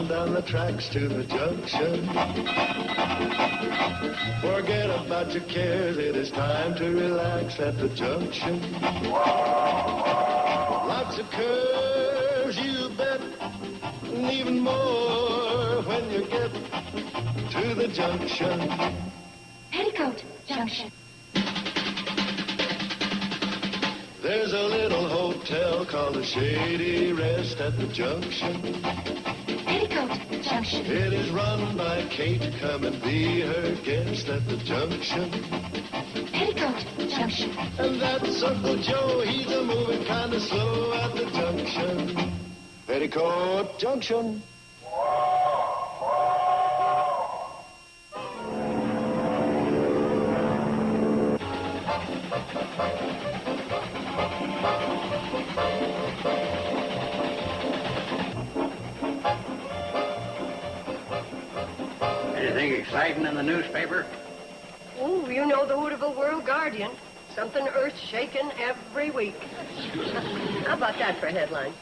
on down the tracks to the junction. Forget about your cares, it is time to relax at the junction. Lots of curves, you bet, and even more when you get to the junction. Petticoat Junction. There's a little hotel called the Shady Rest at the junction. Petticoat Junction. It is run by Kate. Come and be her guest at the junction. Petticoat Junction. And that's Uncle Joe. He's a moving kind of slow at the junction. Petticoat Junction. Anything exciting in the newspaper? Oh, you know the Hooterville World Guardian. Something earth-shaking every week. How about that for a headline?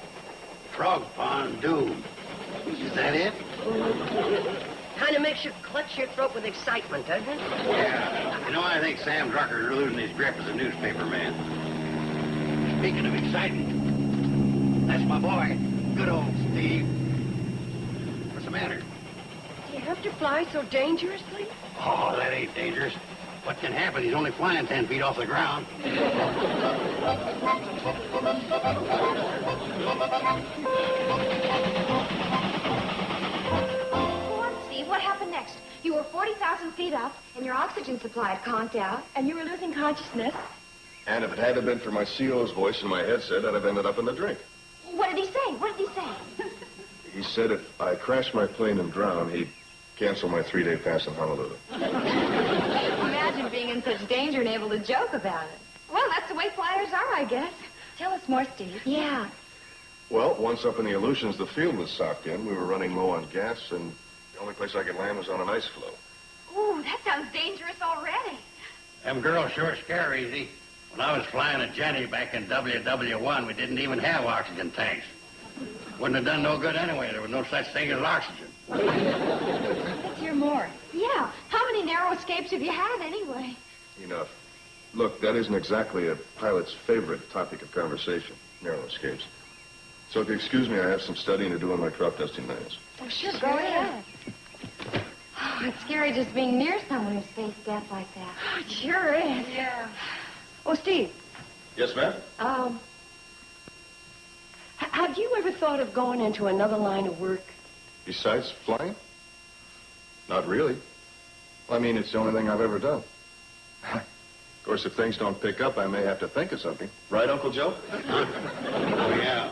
Frog Pond Doom. Is that it? Kind of makes you clutch your throat with excitement, doesn't it? Yeah. You know, I think Sam Drucker's losing his grip as a newspaper man. Speaking of exciting, that's my boy, good old Steve. What's the matter? Do you have to fly so dangerously? Oh, that ain't dangerous. What can happen? He's only flying 10 feet off the ground. Steve, what happened next? You were 40,000 feet up, and your oxygen supply had conked out, and you were losing consciousness. And if it hadn't been for my CO's voice in my headset, I'd have ended up in the drink. What did he say? What did he say? He said if I crashed my plane and drowned, he'd cancel my 3-day pass in Honolulu. Imagine being in such danger and able to joke about it. Well, that's the way flyers are, I guess. Tell us more, Steve. Yeah. Well, once up in the Aleutians, the field was socked in. We were running low on gas, and the only place I could land was on an ice floe. Ooh, that sounds dangerous already. Them girls sure scare easy. When I was flying a Jenny back in WW1, we didn't even have oxygen tanks. Wouldn't have done no good anyway. There was no such thing as oxygen. Let's hear more. Yeah. How many narrow escapes have you had, anyway? Enough. Look, that isn't exactly a pilot's favorite topic of conversation, narrow escapes. So if you excuse me, I have some studying to do on my crop dusting knives. Oh, sure, go ahead. Oh, it's scary just being near someone who's faced death like that. Oh, it sure is. Yeah. Oh, Steve. Yes, ma'am? Have you ever thought of going into another line of work? Besides flying? Not really. I mean, it's the only thing I've ever done. Of course, if things don't pick up, I may have to think of something. Right, Uncle Joe? Oh, yeah.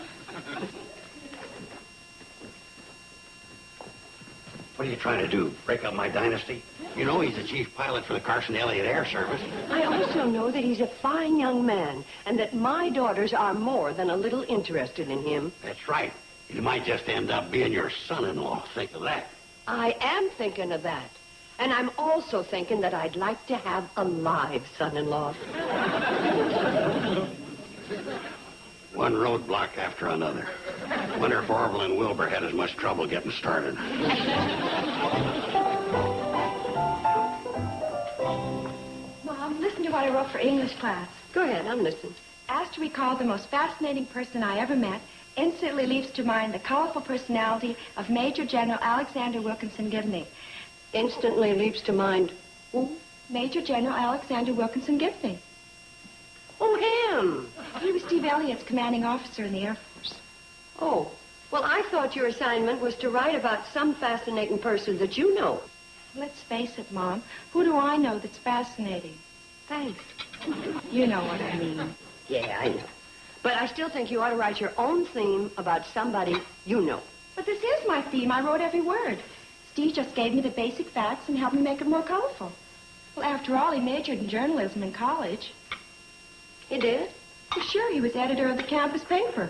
What are you trying to do? Break up my dynasty? You know he's the chief pilot for the Carson Elliott Air Service. I also know that he's a fine young man, and that my daughters are more than a little interested in him. That's right. He might just end up being your son-in-law. Think of that. I am thinking of that. And I'm also thinking that I'd like to have a live son-in-law. One roadblock after another. Wonder if Orville and Wilbur had as much trouble getting started. Mom, listen to what I wrote for English class. Go ahead, I'm listening. Asked to recall the most fascinating person I ever met, instantly leaps to mind the colorful personality of Major General Alexander Wilkinson Gibney. Instantly leaps to mind. Who? Major General Alexander Wilkinson Gibney. Oh, him. He was Steve Elliott's commanding officer in the Air Force. Oh, well, I thought your assignment was to write about some fascinating person that you know. Let's face it, Mom. Who do I know that's fascinating? Thanks. You know what I mean. Yeah, I know. But I still think you ought to write your own theme about somebody you know. But this is my theme. I wrote every word. Steve just gave me the basic facts and helped me make it more colorful. Well, after all, he majored in journalism in college. He did? Well, sure, he was editor of the campus paper.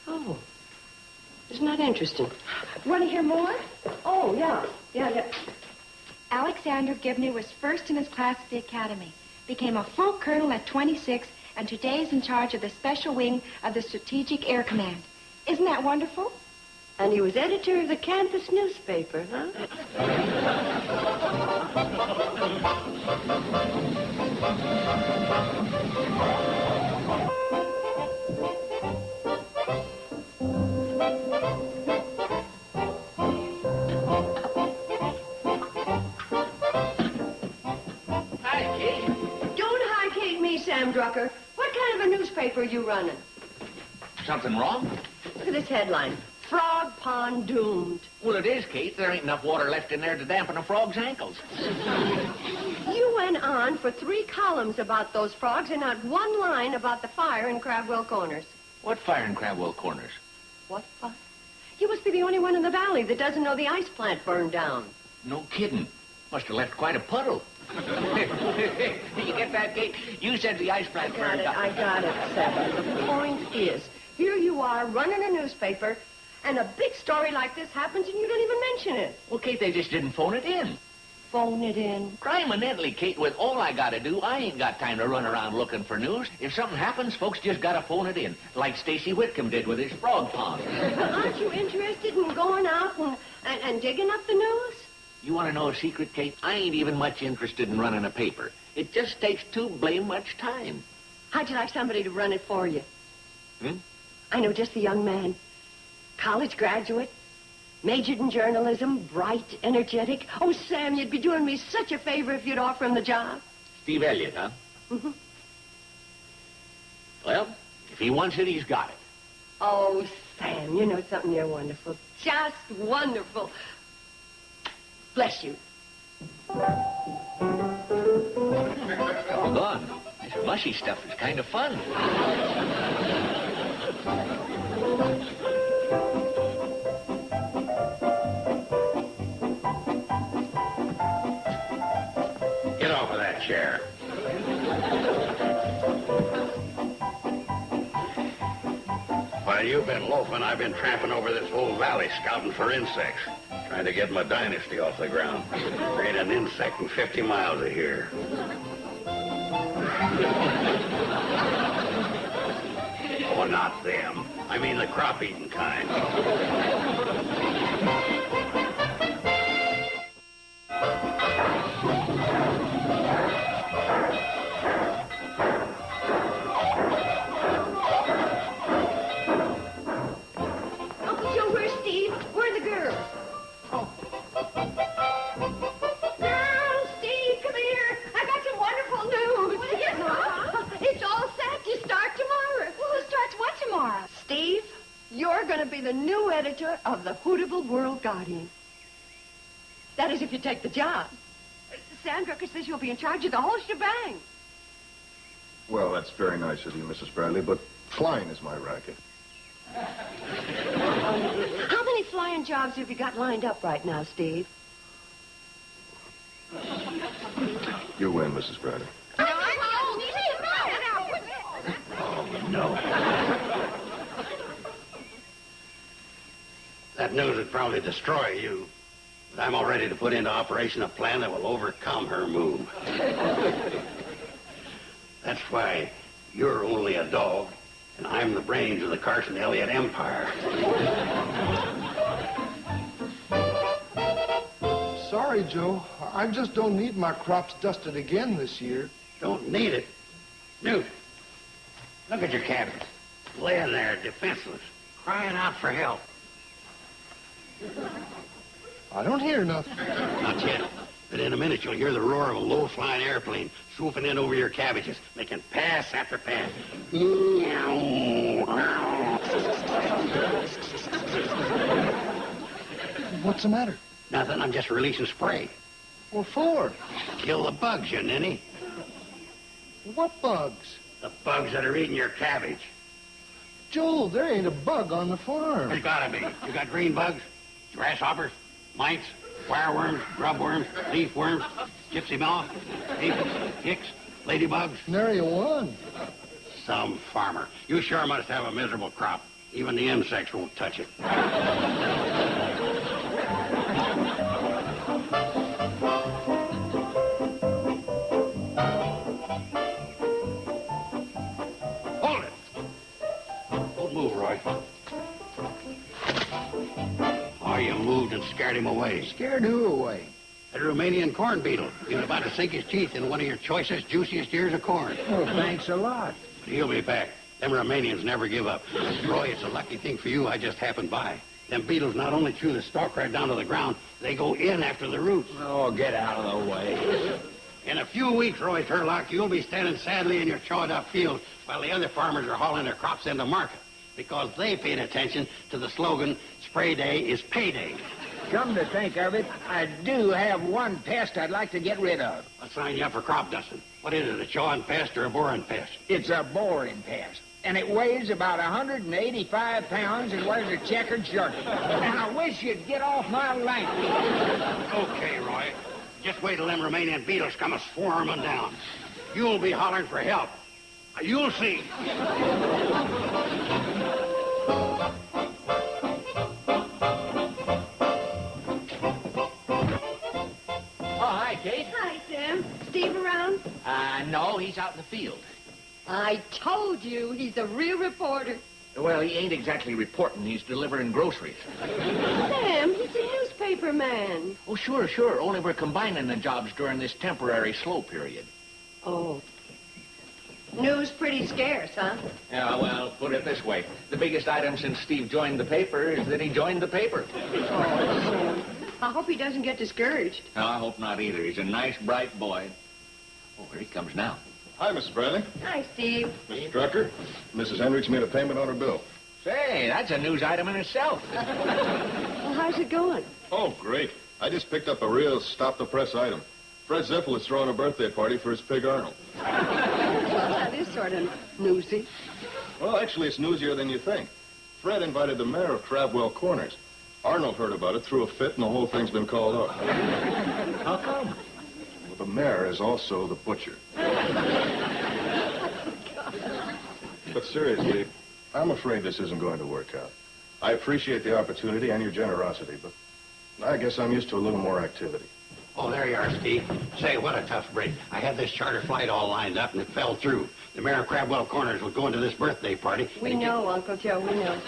Oh. Isn't that interesting? Want to hear more? Oh, yeah. Yeah. Alexander Gibney was first in his class at the academy, became a full colonel at 26, and today is in charge of the special wing of the Strategic Air Command. Isn't that wonderful? And he was editor of the campus newspaper, huh? Hi, Kate. Don't high-cake me, Sam Drucker. What kind of a newspaper are you running? Something wrong? Look at this headline. Frog Pond Doomed. Well, it is, Kate. There ain't enough water left in there to dampen a frog's ankles. You went on for 3 columns about those frogs and not one line about the fire in Crabwell Corners. What fire in Crabwell Corners? What fire? You must be the only one in the valley that doesn't know the ice plant burned down. No kidding. Must have left quite a puddle. You get that, Kate? You said the ice plant burned down. I got it, Seven. The point is, here you are running a newspaper, and a big story like this happens and you don't even mention it. Well, Kate, they just didn't phone it in. Phone it in. Criminally, Kate, with all I gotta do, I ain't got time to run around looking for news. If something happens, folks just gotta phone it in, like Stacy Whitcomb did with his frog pond. Aren't you interested in going out and digging up the news? You want to know a secret, Kate? I ain't even much interested in running a paper. It just takes too blame much time. How'd you like somebody to run it for you? I know just the young man. College graduate, majored in journalism, bright, energetic. Oh, Sam, you'd be doing me such a favor if you'd offer him the job. Steve Elliott, huh? Mm-hmm. Well, if he wants it, he's got it. Oh, Sam, you know something? You're wonderful. Just wonderful. Bless you. Doggone. This mushy stuff is kind of fun. Get off of that chair. While you've been loafing, I've been tramping over this whole valley scouting for insects. Trying to get my dynasty off the ground. There ain't an insect in 50 miles of here. Oh, not them. I mean the crop-eating kind. Uncle Joe, where's Steve? Where are the girls? Girls, Steve, come here. I got some wonderful news. What is it, Mom? It's all set to start tomorrow. Well, who starts what tomorrow? Steve, you're going to be the new editor of the Hooterville World Guardian. That is, if you take the job. Sam Drucker says you'll be in charge of the whole shebang. Well, that's very nice of you, Mrs. Bradley, but flying is my racket. How many flying jobs have you got lined up right now, Steve? You win, Mrs. Bradley. No. That news would probably destroy you. But I'm all ready to put into operation a plan that will overcome her move. That's why you're only a dog, and I'm the brains of the Carson Elliott Empire. Sorry, Joe. I just don't need my crops dusted again this year. Don't need it. Newt, look at your cabbage. Laying there defenseless, crying out for help. I don't hear nothing. Not yet. But in a minute, you'll hear the roar of a low-flying airplane swooping in over your cabbages, making pass after pass. What's the matter? Nothing. I'm just releasing spray. What for? Kill the bugs, you ninny. What bugs? The bugs that are eating your cabbage. Joel, there ain't a bug on the farm. There's gotta be. You got green bugs, grasshoppers, mites, wireworms, grubworms, leaf worms, gypsy moth, aphids, ticks, ladybugs. Nary a one. Some farmer. You sure must have a miserable crop. Even the insects won't touch it. Hold it. Don't move, Roy. and scared him away. Scared who away? A Romanian corn beetle. He was about to sink his teeth in one of your choicest, juiciest ears of corn. Oh, thanks a lot. But he'll be back. Them Romanians never give up. Roy, it's a lucky thing for you I just happened by. Them beetles not only chew the stalk right down to the ground, they go in after the roots. Oh, get out of the way. In a few weeks, Roy Turlock, you'll be standing sadly in your chawed-up fields while the other farmers are hauling their crops into market because they paid attention to the slogan, spray day is payday. Come to think of it, I do have one pest I'd like to get rid of. I'll sign you up for crop dusting. What is it, a chawing pest or a boring pest? It's a boring pest. And it weighs about 185 pounds and wears a checkered shirt. And I wish you'd get off my land. Okay, Roy. Just wait till them Romanian beetles come a-swarming down. You'll be hollering for help. You'll see. Hi, Kate. Hi, Sam. Steve around? No, he's out in the field. I told you he's a real reporter. Well, he ain't exactly reporting. He's delivering groceries. Sam, he's a newspaper man. Oh, sure. Only we're combining the jobs during this temporary slow period. Oh. News pretty scarce, huh? Yeah, well, put it this way. The biggest item since Steve joined the paper is that he joined the paper. Oh, I hope he doesn't get discouraged. No, I hope not either. He's a nice, bright boy. Oh, here he comes now. Hi, Mrs. Bradley. Hi, Steve. Mr. Drucker. Mrs. Hendricks made a payment on her bill. Say, that's a news item in itself. Well, how's it going? Oh, great. I just picked up a real stop-the-press item. Fred Ziffel is throwing a birthday party for his pig Arnold. Well, that is sort of newsy. Well, actually, it's newsier than you think. Fred invited the mayor of Crabwell Corners. Arnold heard about it, threw a fit, and the whole thing's been called off. How come? Well, the mayor is also the butcher. But seriously, I'm afraid this isn't going to work out. I appreciate the opportunity and your generosity, but I guess I'm used to a little more activity. Oh, there you are, Steve. Say, what a tough break. I had this charter flight all lined up, and it fell through. The mayor of Crabwell Corners was going to this birthday party. We know, Uncle Joe, we know.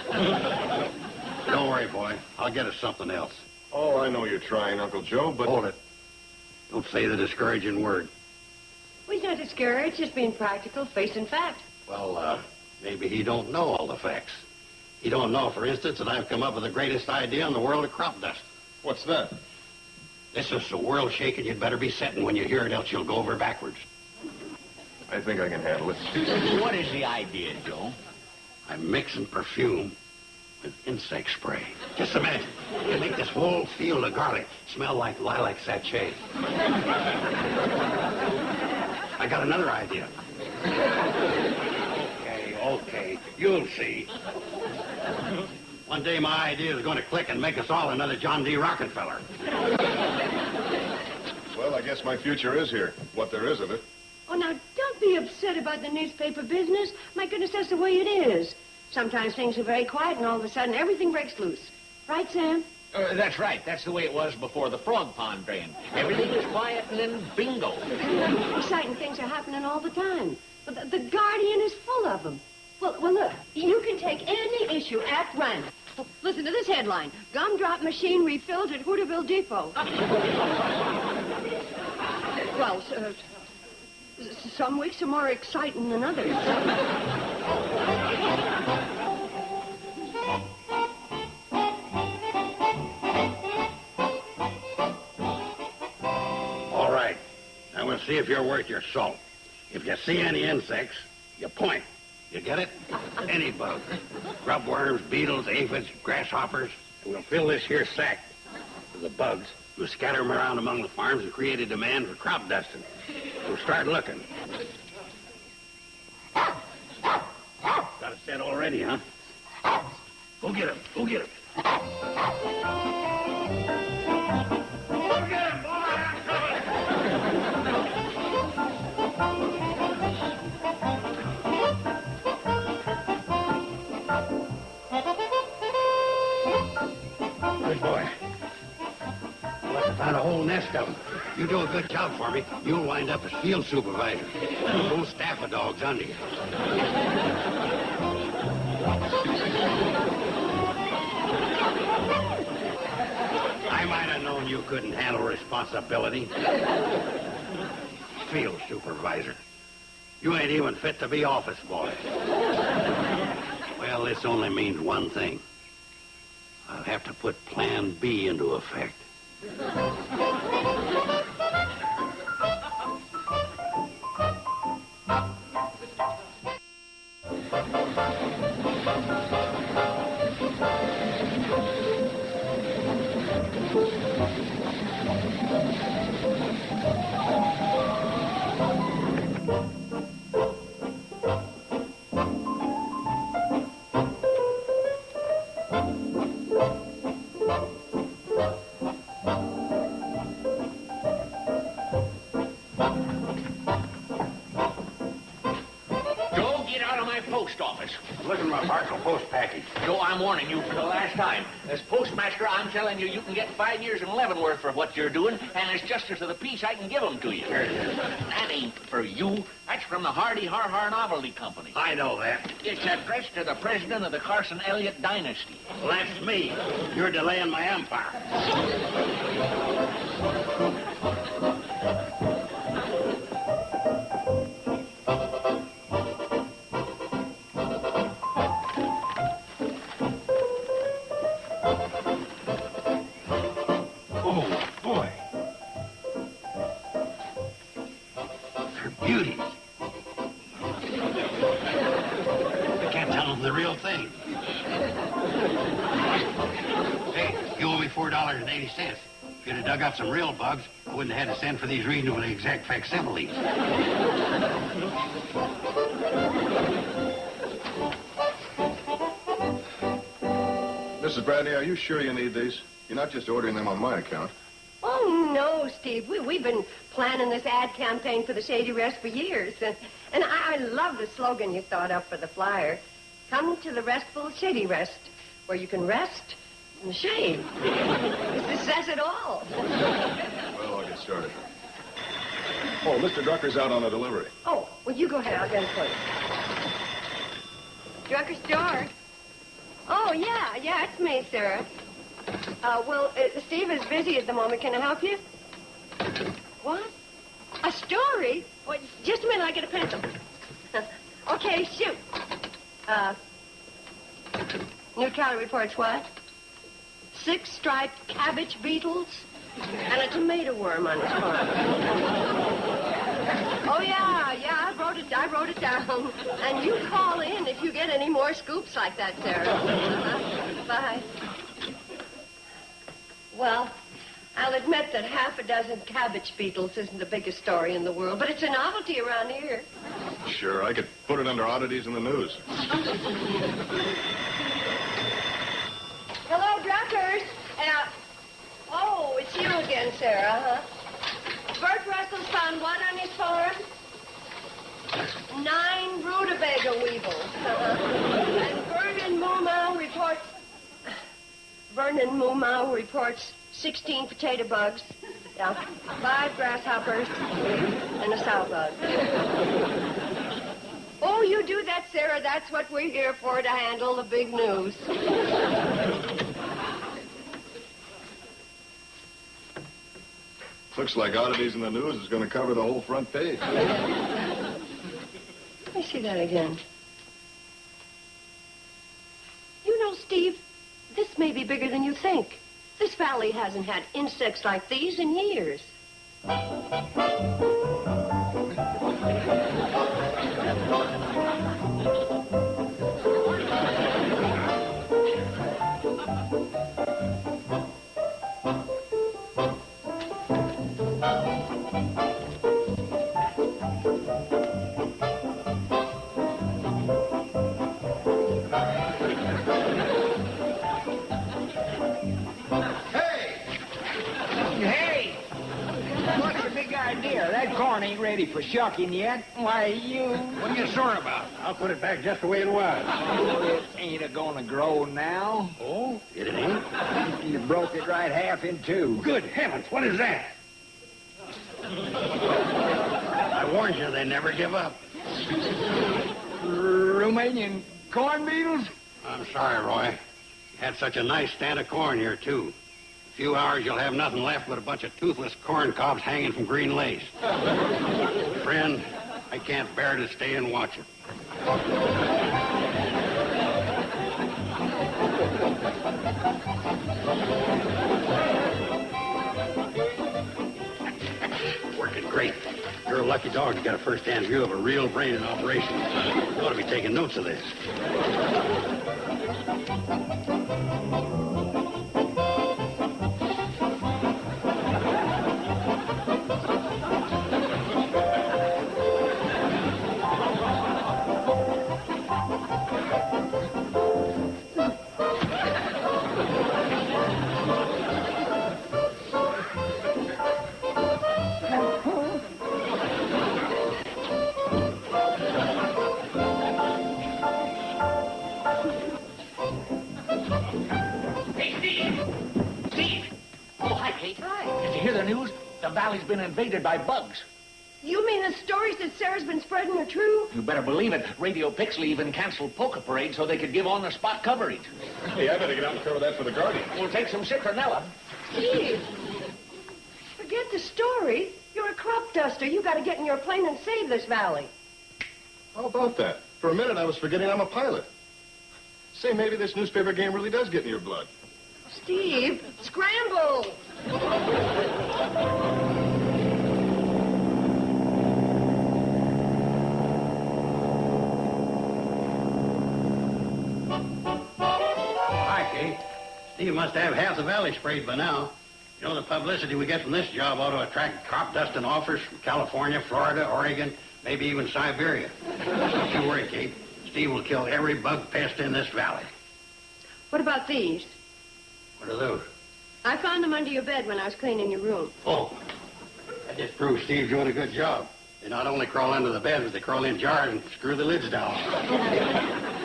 Don't worry, boy. I'll get us something else. Oh, I know you're trying, Uncle Joe, but... Hold it. Don't say the discouraging word. Well, he's not discouraged, just being practical, facing fact. Well, maybe he don't know all the facts. He don't know, for instance, that I've come up with the greatest idea in the world of crop dust. What's that? This is the world shaking you'd better be setting when you hear it, else you'll go over backwards. I think I can handle it. What is the idea, Joe? I'm mixing perfume with insect spray. Just imagine. You make this whole field of garlic smell like lilac sachet. I got another idea. Okay. You'll see. One day my idea is going to click and make us all another John D. Rockefeller. Well, I guess my future is here, what there is of it. Oh, now, don't be upset about the newspaper business. My goodness, that's the way it is. Sometimes things are very quiet, and all of a sudden, everything breaks loose. Right, Sam? That's right. That's the way it was before the frog pond drain. Everything was quiet, and then bingo. Exciting things are happening all the time. The Guardian is full of them. Well, look, you can take any issue at random. Listen to this headline. Gumdrop machine refilled at Hooterville Depot. Well, some weeks are more exciting than others. All right. Now we'll see if you're worth your salt. If you see any insects, you point. You get it? Any bug. Grubworms, beetles, aphids, grasshoppers. And we'll fill this here sack with the bugs. We'll scatter them around among the farms and create a demand for crop dusting. We'll start looking. Got it set already, huh? Go get him. Go get him. Go get him, boy. I'm coming. Good boy. Well, I found a whole nest of them. You do a good job for me, you'll wind up as field supervisor. A whole staff of dogs under you. have known you couldn't handle responsibility. Field supervisor. You ain't even fit to be office boy. Well, this only means one thing. I'll have to put Plan B into effect. Post office. Look at my parcel post package. Joe, I'm warning you for the last time. As postmaster, I'm telling you, you can get 5 years in Leavenworth for what you're doing, and as justice of the peace, I can give them to you. Here it is. That ain't for you. That's from the Hardy Har Novelty Company. I know that. It's addressed to the president of the Carson Elliott dynasty. Well, that's me. You're delaying my empire. $4.80. If you'd have dug up some real bugs, I wouldn't have had to send for these reasonably exact facsimiles. Mrs. Bradley, are you sure you need these? You're not just ordering them on my account. Oh, no, Steve. We've been planning this ad campaign for the Shady Rest for years. And I love the slogan you thought up for the flyer. Come to the restful Shady Rest, where you can rest and shave. This says it all. Well, I'll get started. Oh, Mr. Drucker's out on a delivery. Oh, well, you go ahead. I'll get it for you. Drucker's door. Oh, yeah, it's me, Sarah. Steve is busy at the moment. Can I help you? What? A story? Well, just a minute, I get a pencil. Okay, shoot. Neutrality reports what? 6 striped cabbage beetles and a tomato worm on his farm. Oh, yeah, I wrote it down. And you call in if you get any more scoops like that, Sarah. Bye. Well, I'll admit that half a dozen cabbage beetles isn't the biggest story in the world, but it's a novelty around here. Sure, I could put it under oddities in the news. Hello, Druckers. Oh, it's you again, Sarah, huh? Bert Russell's found what on his farm? 9 rutabaga weevils. And Vernon Mumau reports 16 potato bugs. Yeah, 5 grasshoppers and a sow bug. Oh, you do that, Sarah. That's what we're here for, to handle the big news. Looks like oddities in the news is going to cover the whole front page. Let me see that again. You know, Steve, this may be bigger than you think. This valley hasn't had insects like these in years. Ain't ready for shucking yet. Why, you... What are you sore about? I'll put it back just the way it was. Oh, it ain't a-gonna grow now. Oh, it ain't? You broke it right half in two. Good heavens, what is that? I warned you, they never give up. Romanian corn beetles? I'm sorry, Roy. You had such a nice stand of corn here, too. If few hours, you'll have nothing left but a bunch of toothless corn cobs hanging from green lace. Friend, I can't bear to stay and watch it. Working great. You're a lucky dog to get a first-hand view of a real brain in operation. You ought to be taking notes of this. Hey, Steve! Steve! Oh, hi, Kate. Hi. Did you hear the news? The valley's been invaded by bugs. You mean the stories that Sarah's been spreading are true? You better believe it. Radio Pixley even canceled Polka Parade so they could give on-the-spot coverage. Hey, I better get out and cover that for the Guardian. We'll take some citronella. Steve, forget the story. You're a crop duster. You got to get in your plane and save this valley. How about that? For a minute, I was forgetting I'm a pilot. Say, maybe this newspaper game really does get in your blood. Steve, scramble! Hi, Kate. Steve must have half the valley sprayed by now. You know, the publicity we get from this job ought to attract crop dusting offers from California, Florida, Oregon, maybe even Siberia. Don't you worry, Kate. Steve will kill every bug pest in this valley. What about these? What are those? I found them under your bed when I was cleaning your room. Oh, that just proves Steve's doing a good job. They not only crawl under the bed, but they crawl in jars and screw the lids down.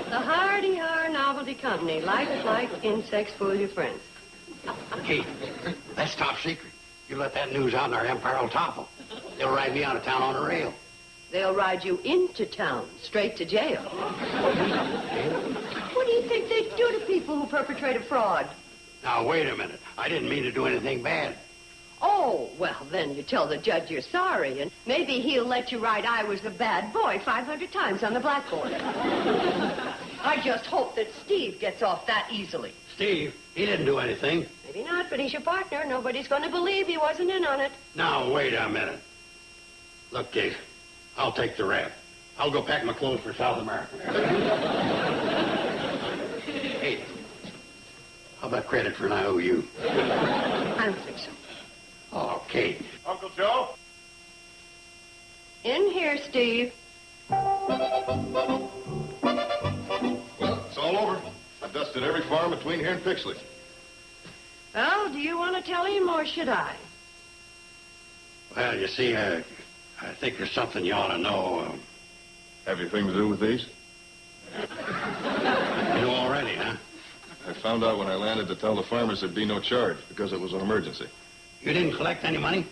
The Hardy Har Novelty Company. Life insects fool your friends. Kate, that's top secret. You let that news out and our empire will topple. They'll ride me out of town on a rail. They'll ride you into town, straight to jail. What do you think they do to people who perpetrate a fraud? Now, wait a minute. I didn't mean to do anything bad. Oh, well, then you tell the judge you're sorry, and maybe he'll let you write I was a bad boy 500 times on the blackboard. I just hope that Steve gets off that easily. Steve, he didn't do anything. Maybe not, but he's your partner. Nobody's going to believe he wasn't in on it. Now, wait a minute. Look, Kate, I'll take the rap. I'll go pack my clothes for South America. Hey, how about credit for an IOU? I don't think so. Oh, Kate. Uncle Joe? In here, Steve. Well, it's all over. I've dusted every farm between here and Pixley. Well, do you want to tell him, or should I? Well, you see, I think there's something you ought to know. Everything to do with these? You know already, huh? I found out when I landed to tell the farmers there'd be no charge because it was an emergency. You didn't collect any money?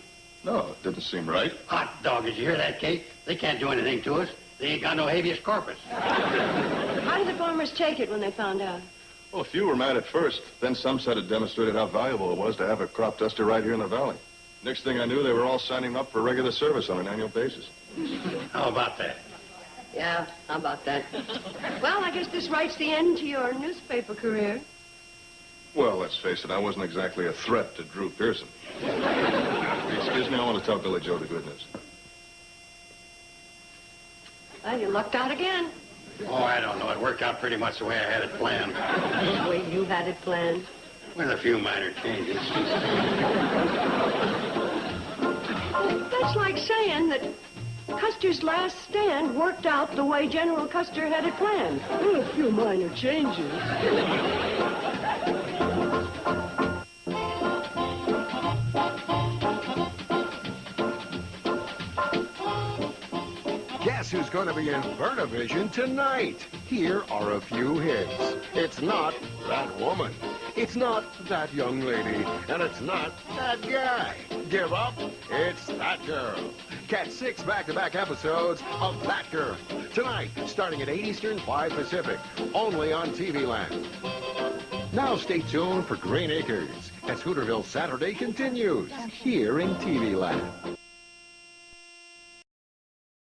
No, it didn't seem right. Hot dog, did you hear that, Kate? They can't do anything to us. They ain't got no habeas corpus. How did the farmers take it when they found out? Well, a few were mad at first. Then some said it demonstrated how valuable it was to have a crop duster right here in the valley. Next thing I knew, they were all signing up for regular service on an annual basis. How about that? Yeah, how about that? Well, I guess this writes the end to your newspaper career. Well, let's face it, I wasn't exactly a threat to Drew Pearson. Excuse me, I want to tell Billy Joe the good news. Well, you lucked out again. Oh, I don't know. It worked out pretty much the way I had it planned. The way you had it planned. With a few minor changes. That's like saying that Custer's last stand worked out the way General Custer had it planned. A few minor changes. Guess who's going to be in Vernavision tonight? Here are a few hits. It's not that woman. It's not that young lady. And it's not that guy. Give up. It's that girl. Catch 6 back-to-back episodes of That Girl. Tonight, starting at 8 Eastern, 5 Pacific. Only on TV Land. Now stay tuned for Green Acres. as Hooterville Saturday continues here in TV Land.